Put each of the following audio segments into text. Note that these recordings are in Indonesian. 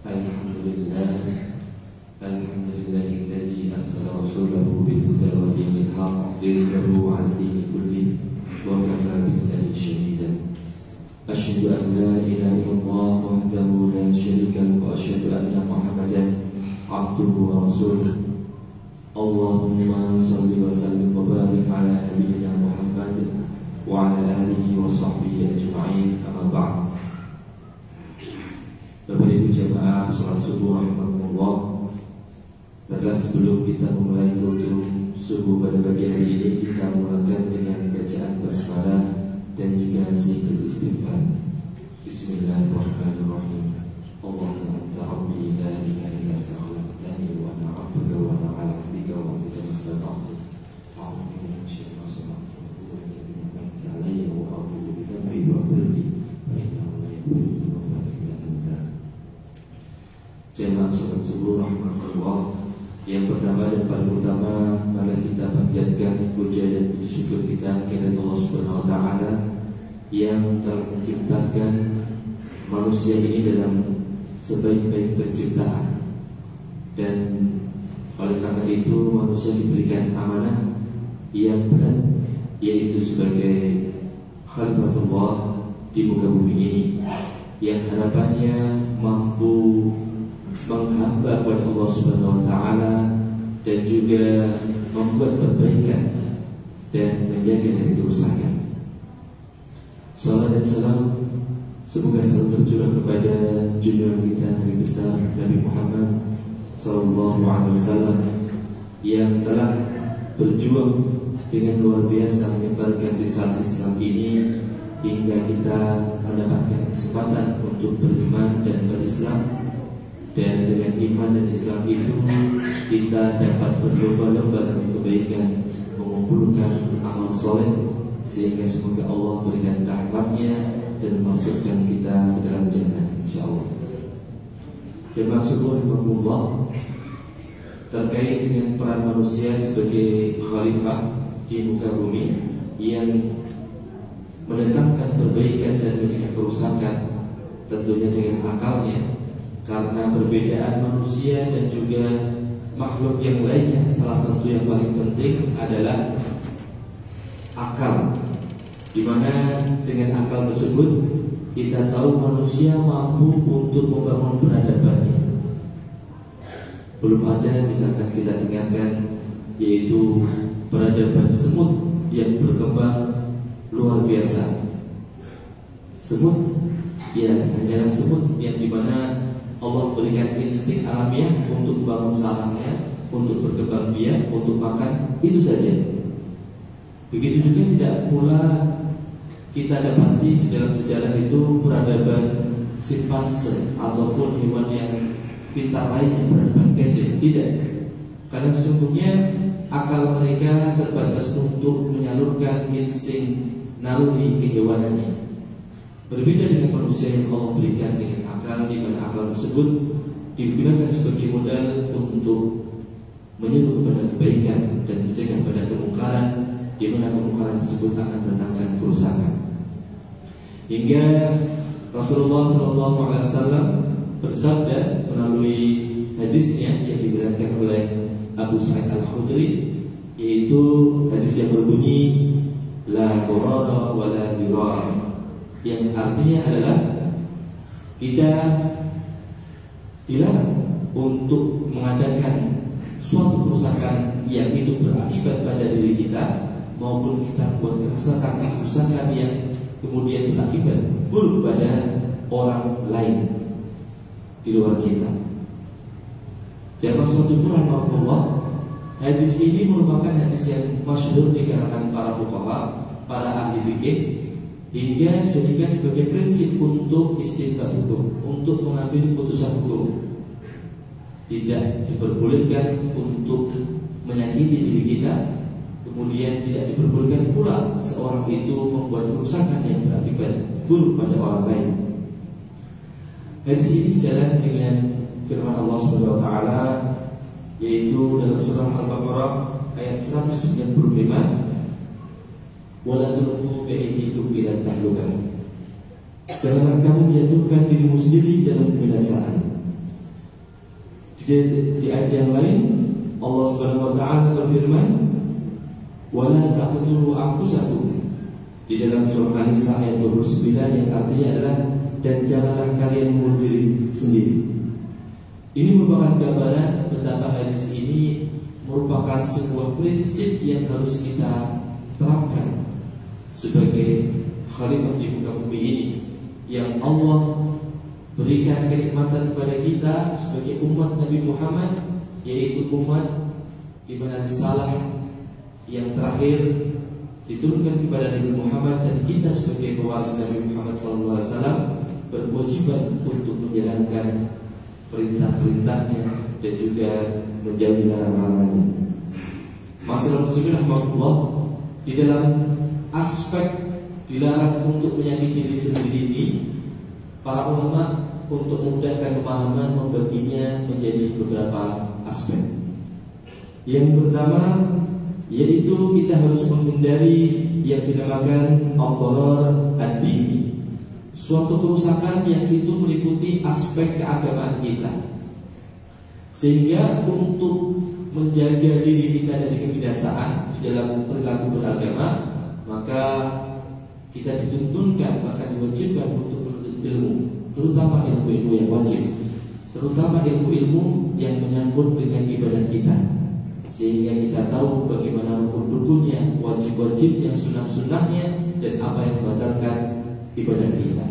Alhamdulillah Alhamdulillahilladzi arsala rasulahu bil huda wa dinil haqq liyudhhirahu 'ala dini kullih wa kafaa billahi shahidan. Asyhadu an la ilaha illallah wahdahu la syarika lahu wa asyhadu anna Muhammadan 'abduhu wa rasuluh. Allahumma shalli wa sallim wa barik 'ala nabiyyina Muhammad wa 'ala alihi wa sahbihi ajma'in. Amma ba'd. Bapak Ibu jamaah salat subuh rahimakumullah. Baiklah, sebelum kita memulai rukun subuh pada pagi hari ini, kita mulakan dengan bacaan basmalah dan juga zikir istighfar. Bismillahirrahmanirrahim. Allahumma anta rabbi la ilaha illa anta khalaqtani wa ana 'abduka wa ana 'ala 'ahdika wa 'ahdika mastata'tu. A'udzu billahi minasyaitonir rajim. Wa ni'matika 'alayya wa a'udzu bika min syarri ma innahu la yaghfiru dzunuba illa anta. Jemaah salat subuh rahmatullah. Yang pertama dan paling utama, mari kita panjatkan puja dan puji syukur kita kepada Allah Subhanahu wa taala yang telah menciptakan manusia ini dalam sebaik-baik penciptaan. Dan oleh karena itu manusia diberikan amanah yang berat, yaitu sebagai khalifatullah di muka bumi ini, yang harapannya mampu menghamba kepada Allah Subhanahu wa taala dan juga membuat perbaikan dan menjaga dari kerusakan. Salam dan salam semoga selalu tercurah kepada junjungan kita Nabi besar Nabi Muhammad sallallahu alaihi wasallam yang telah berjuang dengan luar biasa menyebarkan risalah Islam ini hingga kita mendapatkan kesempatan untuk beriman dan berislam. Dan dengan iman dan Islam itu kita dapat berlomba-lomba dalam kebaikan, mengumpulkan amal soleh, sehingga semoga Allah berikan rahmatnya dan memasukkan kita ke dalam jannah insyaallah. Jemaah subuh rahimakumullah, terkait dengan peran manusia sebagai khalifah di muka bumi yang mendatangkan perbaikan dan mencegah kerusakan, tentunya dengan akalnya. Karena perbedaan manusia dan juga makhluk yang lainnya, salah satu yang paling penting adalah akal. Dimana dengan akal tersebut kita tahu manusia mampu untuk membangun peradabannya. Belum ada misalkan kita dengarkan, yaitu peradaban semut yang berkembang luar biasa. Semut, ya hanyalah semut yang dimana Allah berikan insting alamiah untuk membangun sarangnya, untuk berkembang biak, untuk makan, itu saja. Begitu juga tidak pula kita dapati di dalam sejarah itu peradaban simpanse ataupun hewan yang pintar lainnya, peradaban gajah, tidak. Karena sesungguhnya akal mereka terbatas untuk menyalurkan insting naluri kehewanannya. Berbeda dengan manusia yang Allah berikan dengan akal, di mana akal tersebut digunakan sebagai modal untuk menyuruh kepada kebaikan dan mencegah pada kemungkaran, di mana kemungkaran tersebut akan mendatangkan kerusakan. Hingga Rasulullah SAW bersabda melalui hadisnya yang diriwayatkan oleh Abu Sa'id Al-Khudri, yaitu hadis yang berbunyi la darara wa la dirar, yang artinya adalah kita dilarang untuk mengadakan suatu kerusakan yang itu berakibat pada diri kita, maupun kita buat kerusakan yang kemudian berakibat buruk pada orang lain di luar kita. Jamaah salat Allah, hadis ini merupakan hadis yang masyhur di kalangan para fuqaha, para ahli fikih, hingga dijadikan sebagai prinsip untuk istinbat hukum, untuk mengambil putusan hukum. Tidak diperbolehkan untuk menyakiti diri kita, kemudian tidak diperbolehkan pula seorang itu membuat kerusakan yang berakibat buruk pada orang lain. Hadis ini sejalan dengan firman Allah Subhanahu wa taala, yaitu dalam surah Al-Baqarah ayat 195, wala tulqu bi'aydikum ila tahlukah. Janganlah kamu menjatuhkan dirimu sendiri dalam kebinasaan. Di ayat yang lain Allah Subhanahu wa taala berfirman, "Wala taqtulu anfusakum." Di dalam surah An-Nisa ayat 29 yang artinya adalah dan janganlah kalian membunuh diri sendiri. Ini merupakan gambaran betapa hadis ini merupakan sebuah prinsip yang harus kita terapkan sebagai khalifah di muka bumi ini, yang Allah berikan kenikmatan kepada kita sebagai umat Nabi Muhammad, yaitu umat di mana risalah yang terakhir diturunkan kepada Nabi Muhammad, dan kita sebagai pewaris Nabi Muhammad SAW berkewajiban untuk menjalankan perintah-perintahnya dan juga menjauhi larangan-larangannya. Masalah muslimin rahmatullah, di dalam aspek dilarang untuk menyakiti diri sendiri ini, para ulama untuk memudahkan pemahaman membaginya menjadi beberapa aspek. Yang pertama yaitu kita harus menghindari yang dinamakan ad-darar ad-dini, suatu kerusakan yang itu meliputi aspek keagamaan kita, sehingga untuk menjaga diri kita dari kebinasaan di dalam perilaku beragama, maka kita dituntunkan, bahkan diwajibkan untuk menuntut ilmu, terutama ilmu-ilmu yang wajib, terutama ilmu-ilmu yang menyangkut dengan ibadah kita, sehingga kita tahu bagaimana rukun-rukunnya, wajib-wajibnya, sunnah-sunnahnya, dan apa yang membatalkan ibadah kita.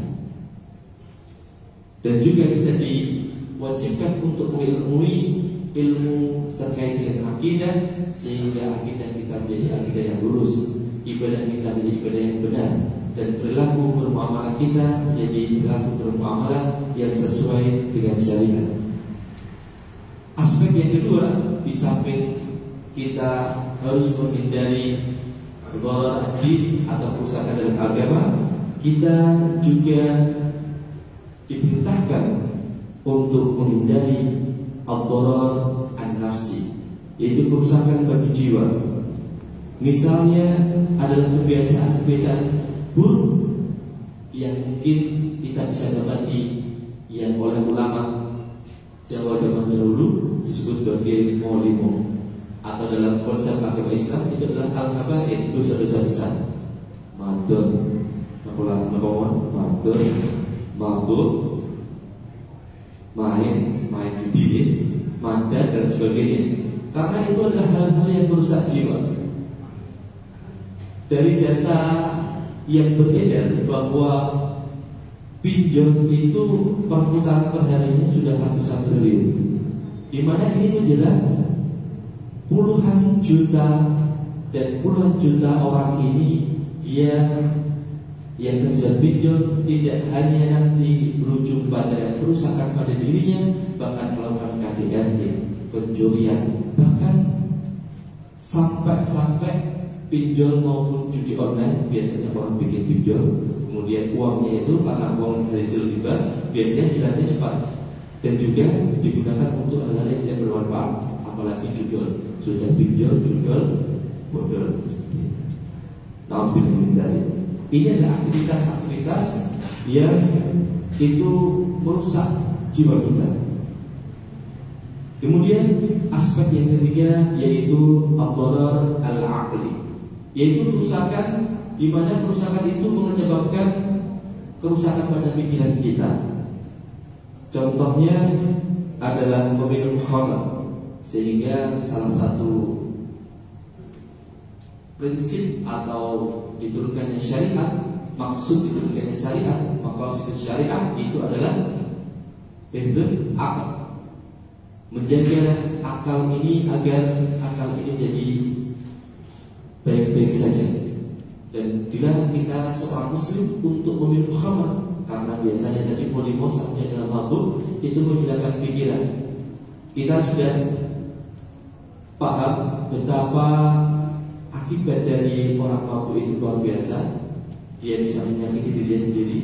Dan juga kita diwajibkan untuk mengilmui ilmu terkait dengan akidah, sehingga akidah kita menjadi akidah yang lurus, ibadah kita menjadi ibadah yang benar, dan perilaku bermuamalah kita menjadi perilaku bermuamalah yang sesuai dengan syariat. Aspek yang kedua, di samping kita harus menghindari dharar ad-din atau kerusakan dalam agama, kita juga diperintahkan untuk menghindari ad-dharar an-nafsi, yaitu kerusakan bagi jiwa. Misalnya adalah kebiasaan-kebiasaan buruk yang mungkin kita bisa dapati yang oleh ulama Jawa zaman dahulu disebut sebagai molimo, atau dalam konsep agama Islam itu adalah al-kabair, dosa-dosa besar. Madon, madon, mabuk, main judi, madan dan sebagainya. Karena itu adalah hal-hal yang merusak jiwa. Dari data yang beredar bahwa pinjol itu perputaran perharinya sudah ratusan triliun, di mana ini menjelang puluhan juta dan puluhan juta orang ini dia yang terjerat pinjol tidak hanya nanti berujung pada kerusakan pada dirinya, bahkan melakukan KDRT, pencurian, bahkan sampai pinjol maupun judi online. Biasanya orang bikin pinjol, kemudian uangnya itu karena uang hasil riba biasanya hilangnya cepat, dan juga digunakan untuk hal-hal yang tidak bermanfaat, apalagi judol. Sudah pinjol, judol, bodol. Nah, ini adalah aktivitas-aktivitas yang itu merusak jiwa kita. Kemudian aspek yang ketiga yaitu ad-dharar al-aqli, yaitu kerusakan di mana kerusakan itu menyebabkan kerusakan pada pikiran kita. Contohnya adalah meminum khamr, sehingga salah satu prinsip atau diturunkannya syariat, maksud diturunkannya syariat, maksud syariat itu adalah hifdzul aql, menjaga akal ini agar akal ini menjadi baik-baik saja. Dan dilarang kita seorang muslim untuk meminum khamr, karena biasanya tadi polimos sampai dalam mabuk itu menghilangkan pikiran. Kita sudah paham betapa akibat dari orang mabuk itu luar biasa. Dia bisa menyakiti dirinya sendiri,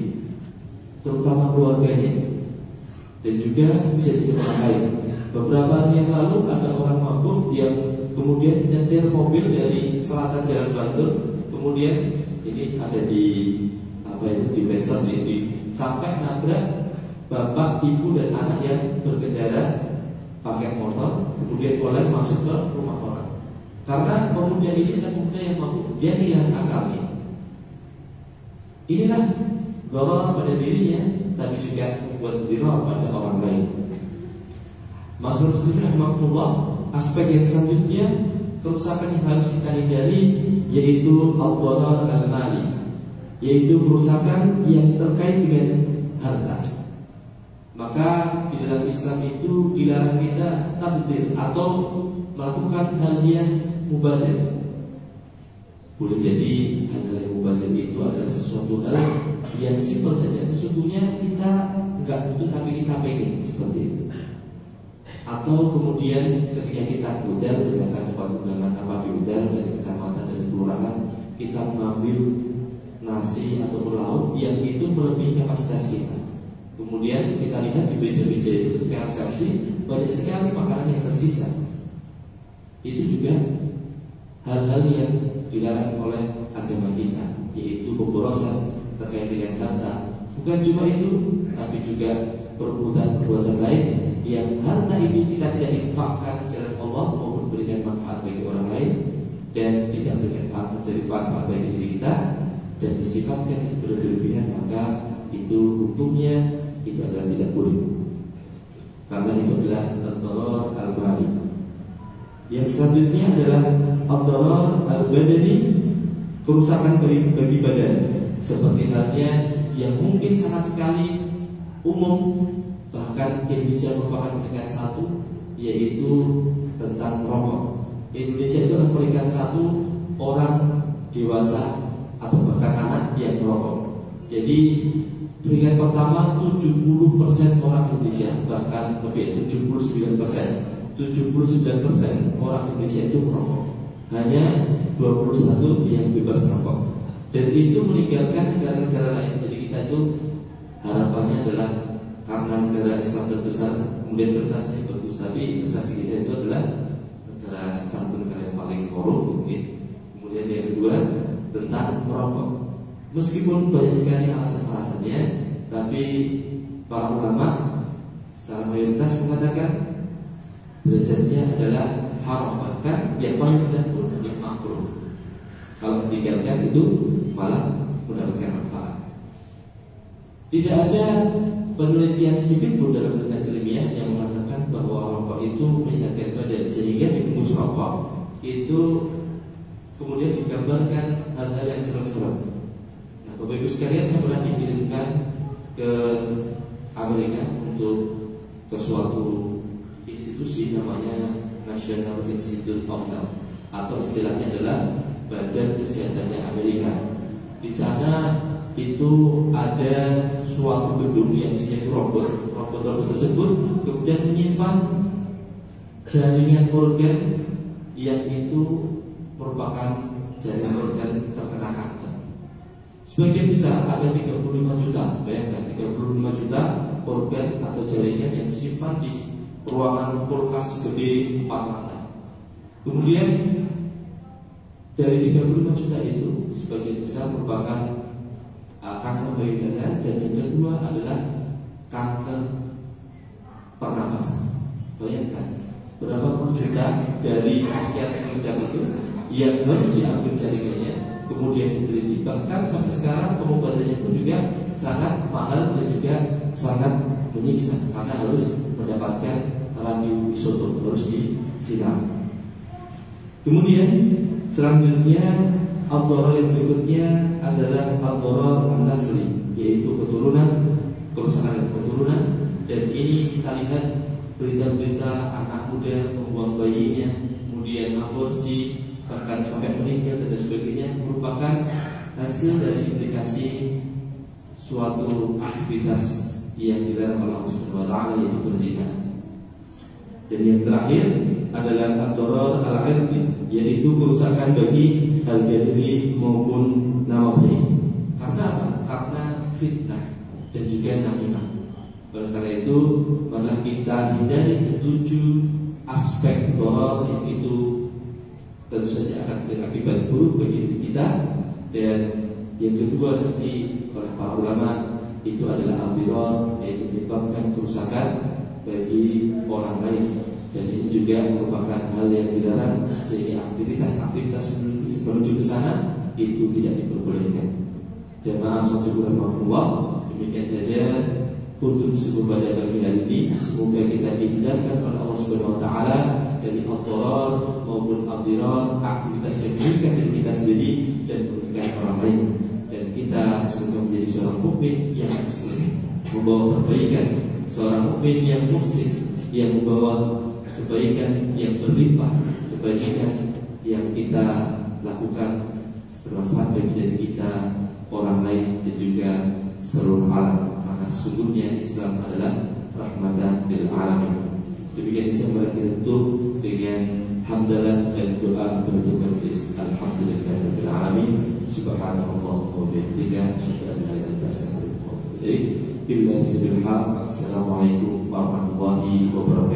terutama keluarganya, dan juga bisa jadi orang lain. Beberapa hari yang lalu ada orang mabuk yang kemudian nyetir mobil dari selatan Jalan Bantul, kemudian ini ada di di medsos ini, sampai nabrak bapak, ibu dan anak yang berkendara pakai motor, kemudian oleh masuk ke rumah orang. Karena pemuda ini adalah pemuda yang mampu dia kehilangan akalnya. Inilah dharar pada dirinya, tapi juga membuat dharar pada orang lain. Masalah rahimahullah, aspek yang selanjutnya kerusakan yang harus kita hindari yaitu ad-dharar al-mali, yaitu kerusakan yang terkait dengan harta. Maka di dalam Islam itu dilarang kita tabdzir atau melakukan hal yang mubadzir. Boleh jadi hal yang mubadzir itu adalah sesuatu hal yang simpel saja, sesungguhnya kita enggak butuh tapi kita pengen seperti itu. Atau kemudian ketika kita hotel, misalkan tempat undangan apa di hotel dari kecamatan dari kelurahan, kita mengambil nasi atau lauk yang itu melebihi kapasitas kita. Kemudian kita lihat di meja-meja itu ketika resepsi banyak sekali makanan yang tersisa. Itu juga hal-hal yang dilarang oleh agama kita, yaitu pemborosan terkait dengan harta. Bukan cuma itu, tapi juga perbuatan-perbuatan lain yang harta itu kita tidak infakkan secara Allah maupun berikan manfaat bagi orang lain dan tidak berikan manfaat bagi diri kita dan disifatkan itu berlebihan, maka itu hukumnya itu adalah tidak boleh. Karena itu adalah ad-dharar al-mali. Yang selanjutnya adalah ad-dharar al-badani, kerusakan bagi badan, seperti halnya yang mungkin sangat sekali umum, bahkan Indonesia merupakan peringkat satu, yaitu tentang merokok. Indonesia itu adalah peringkat satu orang dewasa atau bahkan anak yang merokok. Jadi peringkat pertama 70% orang Indonesia, bahkan lebih 79% orang Indonesia itu merokok. Hanya 21 yang bebas merokok. Dan itu meninggalkan negara-negara lain. Jadi kita itu harapannya adalah karena negara Islam terbesar, kemudian prestasinya bagus, tapi prestasi kita itu adalah negara satu negara yang paling korup mungkin. Kemudian yang kedua tentang merokok. Meskipun banyak sekali alasan-alasannya, tapi para ulama secara mayoritas mengatakan derajatnya adalah haram, bahkan yang paling rendah pun adalah makruh. Kalau ditinggalkan itu malah mendapatkan manfaat. Tidak ada penelitian sedikit pun dalam penelitian ilmiah yang mengatakan bahwa rokok itu menyehatkan badan, sehingga di bungkus rokok itu kemudian digambarkan hal-hal yang serem-serem. Nah, Bapak Ibu sekalian, saya pernah dikirimkan ke Amerika untuk ke suatu institusi namanya National Institute of Health, atau istilahnya adalah Badan Kesehatannya Amerika. Di sana itu ada suatu gedung yang isinya robot. Robot-robot tersebut kemudian menyimpan jaringan organ yang itu merupakan jaringan organ terkena kanker. Sebagian besar ada 35 juta. Bayangkan 35 juta organ atau jaringan yang disimpan di ruangan kulkas gede 4 lantai. Kemudian dari 35 juta itu sebagian besar merupakan kanker payudara, dan yang kedua adalah kanker pernapasan. Bayangkan berapa puluh juta dari sekian kilogram itu yang harus diambil jaringannya, kemudian diteliti. Bahkan sampai sekarang pengobatannya pun juga sangat mahal dan juga sangat menyiksa, karena harus mendapatkan radioisotop, harus disiram. Kemudian selanjutnya ad-dharar yang berikutnya adalah ad-dharar an-nasli, yaitu keturunan, kerusakan keturunan. Dan ini kita lihat berita-berita anak muda membuang bayinya, kemudian aborsi, bahkan sampai meninggal dan sebagainya, merupakan hasil dari implikasi suatu aktivitas yang dilarang oleh Allah Subhanahu wa taala, yaitu berzina. Dan yang terakhir adalah ad-dharar al-'irdi, yaitu kerusakan bagi al-badani maupun nama baik. Karena apa? Karena fitnah dan juga namimah. Oleh karena itu, malah kita hindari ketujuh aspek dharar yang itu tentu saja akan berakibat buruk bagi diri kita. Dan yang kedua nanti oleh para ulama itu adalah al-dharar, yaitu menyebabkan kerusakan bagi orang lain, dan ini juga merupakan hal yang dilarang, sehingga aktivitas menuju ke sana itu tidak diperbolehkan. Jamaah sholat Jumat rahmatullah, demikian saja kuntum subuh pada pagi hari ini. Semoga kita dihindarkan oleh Allah Subhanahu wa taala dari ad-dharar maupun ad-dhirar, aktivitas yang merugikan diri kita sendiri dan merugikan orang lain, dan kita semoga menjadi seorang mukmin yang muslim, membawa perbaikan, seorang mukmin yang muhsin, yang membawa kebaikan yang berlimpah, kebaikan yang kita lakukan bermanfaat bagi diri kita, orang lain, dan juga seluruh alam, karena sesungguhnya Islam adalah rahmatan lil alamin. Demikian saya tutup dengan hamdalah dan doa penutup majelis. Alhamdulillahirabbil alamin. Subhanallah wa bihamdihi, asyhadu an la ilaha illa anta, astaghfiruka wa atubu ilaik. Billahi taufiq. Assalamualaikum warahmatullahi wabarakatuh.